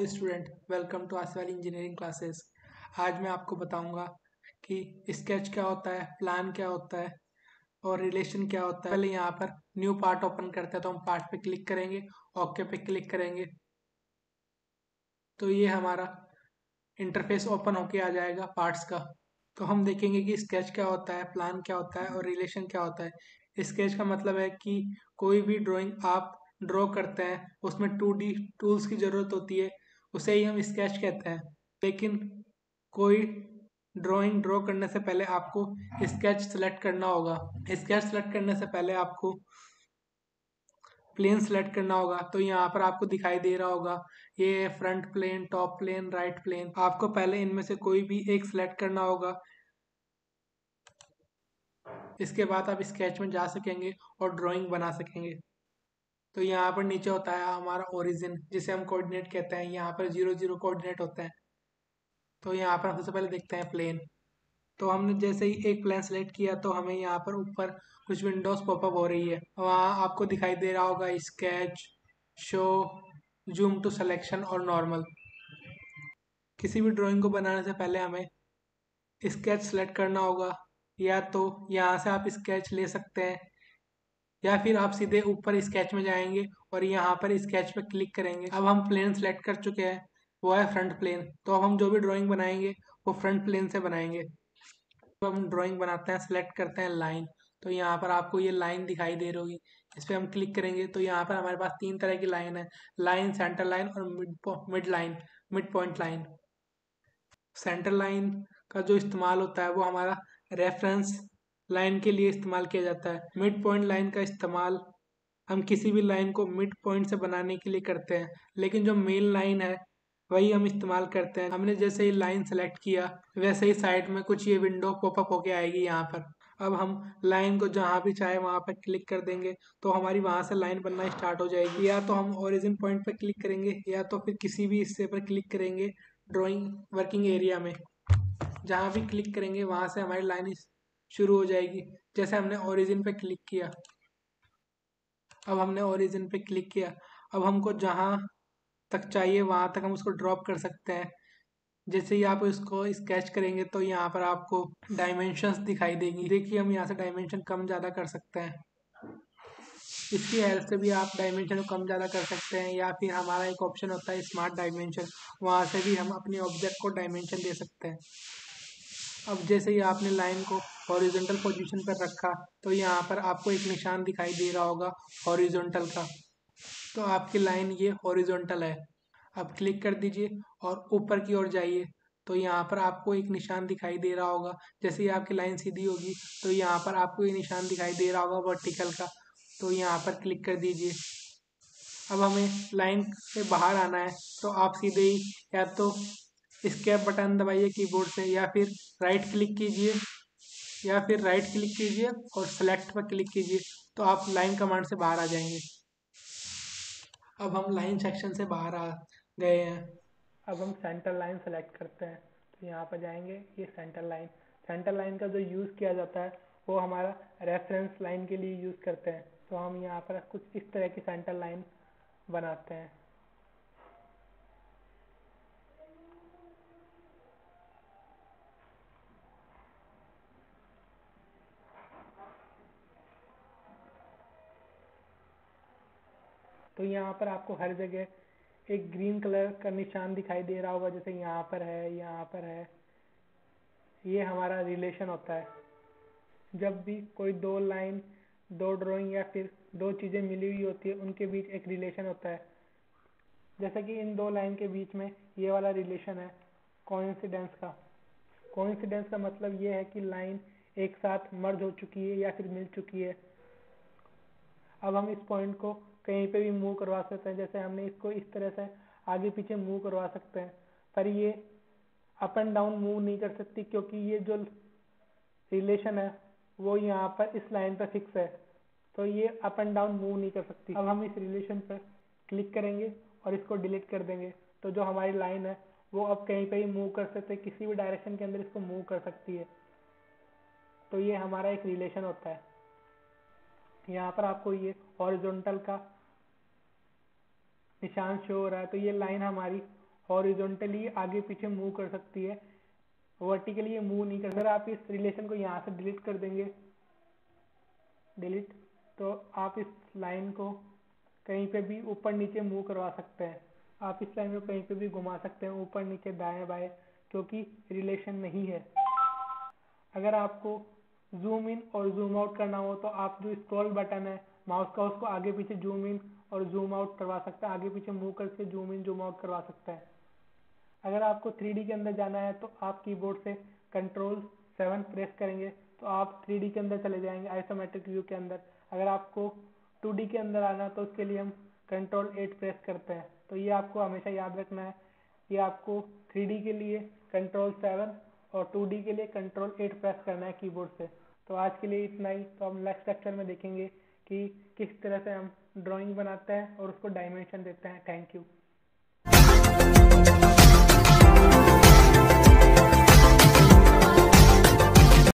Hello student, welcome to Aswal engineering classes. आज मैं आपको बताऊंगा कि स्केच क्या होता है, प्लान क्या होता है और रिलेशन क्या होता है। पहले यहाँ पर न्यू पार्ट ओपन करते हैं तो हम पार्ट पे क्लिक करेंगे, ओके पे क्लिक करेंगे तो ये हमारा इंटरफेस ओपन होके आ जाएगा पार्ट्स का। तो हम देखेंगे कि स्केच क्या होता है, प्लान क्या होता है और रिलेशन क्या होता है। स्केच का मतलब है कि कोई भी ड्राइंग आप ड्रॉ करते हैं उसमें 2D टूल्स की ज़रूरत होती है, उसे ही हम स्केच कहते हैं। लेकिन कोई ड्राइंग ड्रॉ करने से पहले आपको स्केच सेलेक्ट करना होगा। स्केच सेलेक्ट करने से पहले आपको प्लेन सेलेक्ट करना होगा। तो यहाँ पर आपको दिखाई दे रहा होगा ये front plane, top plane, right plane. आपको पहले इनमें से कोई भी एक सिलेक्ट करना होगा, इसके बाद आप स्केच में जा सकेंगे और ड्राइंग बना सकेंगे। तो यहाँ पर नीचे होता है हमारा ओरिजिन, जिसे हम कोऑर्डिनेट कहते हैं। यहाँ पर 0 0 कोऑर्डिनेट होते हैं। तो यहाँ पर हम सबसे पहले देखते हैं प्लेन। तो हमने जैसे ही एक प्लेन सेलेक्ट किया तो हमें यहाँ पर ऊपर कुछ विंडोज पॉपअप हो रही है। वहाँ आपको दिखाई दे रहा होगा sketch, show, zoom to selection और नॉर्मल। किसी भी ड्राइंग को बनाने से पहले हमें स्केच सेलेक्ट करना होगा, या तो यहाँ से आप स्केच ले सकते हैं या फिर आप सीधे ऊपर स्केच में जाएंगे और यहाँ पर स्केच पे क्लिक करेंगे। अब हम प्लेन सेलेक्ट कर चुके हैं, वो है फ्रंट प्लेन। तो अब हम जो भी ड्राइंग बनाएंगे वो फ्रंट प्लेन से बनाएंगे। तो हम ड्राइंग बनाते हैं, सेलेक्ट करते हैं लाइन। तो यहाँ पर आपको ये लाइन दिखाई दे रही होगी, इस पर हम क्लिक करेंगे तो यहाँ पर हमारे पास 3 तरह की लाइन है: लाइन, सेंटर लाइन और mid line, mid point line. Centre line का जो इस्तेमाल होता है वो हमारा रेफरेंस लाइन के लिए इस्तेमाल किया जाता है। मिड पॉइंट लाइन का इस्तेमाल हम किसी भी लाइन को मिड पॉइंट से बनाने के लिए करते हैं, लेकिन जो मेन लाइन है वही हम इस्तेमाल करते हैं। हमने जैसे ही लाइन सेलेक्ट किया वैसे ही साइड में कुछ ये विंडो पॉपअप होके आएगी यहाँ पर। अब हम लाइन को जहाँ भी चाहे वहाँ पर क्लिक कर देंगे तो हमारी वहाँ से लाइन बनना स्टार्ट हो जाएगी। या तो हम ओरिजिन पॉइंट पर क्लिक करेंगे या तो फिर किसी भी हिस्से पर क्लिक करेंगे ड्राइंग वर्किंग एरिया में। जहाँ भी क्लिक करेंगे वहाँ से हमारी लाइन शुरू हो जाएगी। जैसे हमने ओरिजिन पे क्लिक किया, अब हमने ओरिजिन पे क्लिक किया। अब हमको जहाँ तक चाहिए वहाँ तक हम उसको ड्रॉप कर सकते हैं। जैसे ही आप इसको स्केच करेंगे तो यहाँ पर आपको डायमेंशंस दिखाई देगी। देखिए हम यहाँ से डायमेंशन कम ज़्यादा कर सकते हैं। इसकी हेल्प से भी आप डायमेंशन को कम ज़्यादा कर सकते हैं, या फिर हमारा एक ऑप्शन होता है स्मार्ट डायमेंशन, वहाँ से भी हम अपने ऑब्जेक्ट को डायमेंशन दे सकते हैं। अब जैसे ही आपने लाइन को हॉरिजॉन्टल पोजीशन पर रखा तो यहाँ पर आपको एक निशान दिखाई दे रहा होगा हॉरिजॉन्टल का। तो आपकी लाइन ये हॉरिजॉन्टल है। अब क्लिक कर दीजिए और ऊपर की ओर जाइए तो यहाँ पर आपको एक निशान दिखाई दे रहा होगा। जैसे ही आपकी लाइन सीधी होगी तो यहाँ पर आपको ये निशान दिखाई दे रहा होगा वर्टिकल का, तो यहाँ पर क्लिक कर दीजिए। अब हमें लाइन से बाहर आना है तो आप सीधे ही या तो एस्केप बटन दबाइए कीबोर्ड से, या फिर राइट क्लिक कीजिए, और सेलेक्ट पर क्लिक कीजिए तो आप लाइन कमांड से बाहर आ जाएंगे। अब हम लाइन सेक्शन से बाहर आ गए हैं। अब हम सेंटर लाइन सेलेक्ट करते हैं तो यहाँ पर जाएंगे, ये सेंटर लाइन का जो यूज़ किया जाता है वो हमारा रेफरेंस लाइन के लिए यूज़ करते हैं। तो हम यहाँ पर कुछ इस तरह की सेंटर लाइन बनाते हैं। तो यहाँ पर आपको हर जगह एक ग्रीन कलर का निशान दिखाई दे रहा होगा, जैसे यहाँ पर है, यहाँ पर है। ये हमारा रिलेशन होता है। जब भी कोई दो लाइन, दो ड्राइंग या फिर दो चीज़ें मिली हुई होती है उनके बीच एक रिलेशन होता है। जैसे कि इन दो लाइन के बीच में ये वाला रिलेशन है कोइंसिडेंस का। कोइंसिडेंस का मतलब ये है कि लाइन एक साथ मर्ज हो चुकी है या फिर मिल चुकी है। अब हम इस पॉइंट को कहीं पे भी मूव करवा सकते हैं। जैसे हमने इसको इस तरह से आगे पीछे मूव करवा सकते हैं, पर ये अप एंड डाउन मूव नहीं कर सकती क्योंकि ये जो रिलेशन है वो यहाँ पर इस लाइन पर फिक्स है, तो ये अप एंड डाउन मूव नहीं कर सकती। अब हम इस रिलेशन पर क्लिक करेंगे और इसको डिलीट कर देंगे तो जो हमारी लाइन है वो अब कहीं पे ही मूव कर सकते हैं, किसी भी डायरेक्शन के अंदर इसको मूव कर सकती है। तो ये हमारा एक रिलेशन होता है। यहाँ पर आपको ये हॉरिजॉन्टल का निशान शो हो रहा है, तो ये लाइन हमारी हॉरिजॉन्टली आगे पीछे मूव कर सकती है, वर्टिकली ये मूव नहीं कर सकती। अगर आप इस रिलेशन को यहाँ से डिलीट कर देंगे, डिलीट, तो आप इस लाइन को कहीं पे भी ऊपर नीचे मूव करवा सकते हैं। आप इस लाइन को कहीं पे भी घुमा सकते हैं, ऊपर नीचे दाएं बाएं, क्योंकि रिलेशन नहीं है। अगर आपको जूम इन और जूम आउट करना हो तो आप जो स्क्रॉल बटन है माउस का, उसको आगे पीछे जूम इन और जूम आउट करवा सकते हैं, आगे पीछे मूव करके जूम इन जूम आउट करवा सकते हैं। अगर आपको 3D के अंदर जाना है तो आप कीबोर्ड से Ctrl+7 प्रेस करेंगे तो आप 3D के अंदर चले जाएंगे, आइसोमेट्रिक व्यू के अंदर। अगर आपको 2D के अंदर आना है तो उसके लिए हम Ctrl+8 प्रेस करते हैं। तो ये आपको हमेशा याद रखना है। ये आपको 3D के लिए Ctrl+7 और 2D के लिए Ctrl+8 प्रेस करना है कीबोर्ड से। तो आज के लिए इतना ही। तो हम नेक्स्ट लेक्चर में देखेंगे कि किस तरह से हम ड्राइंग बनाते हैं और उसको डायमेंशन देते हैं। Thank you.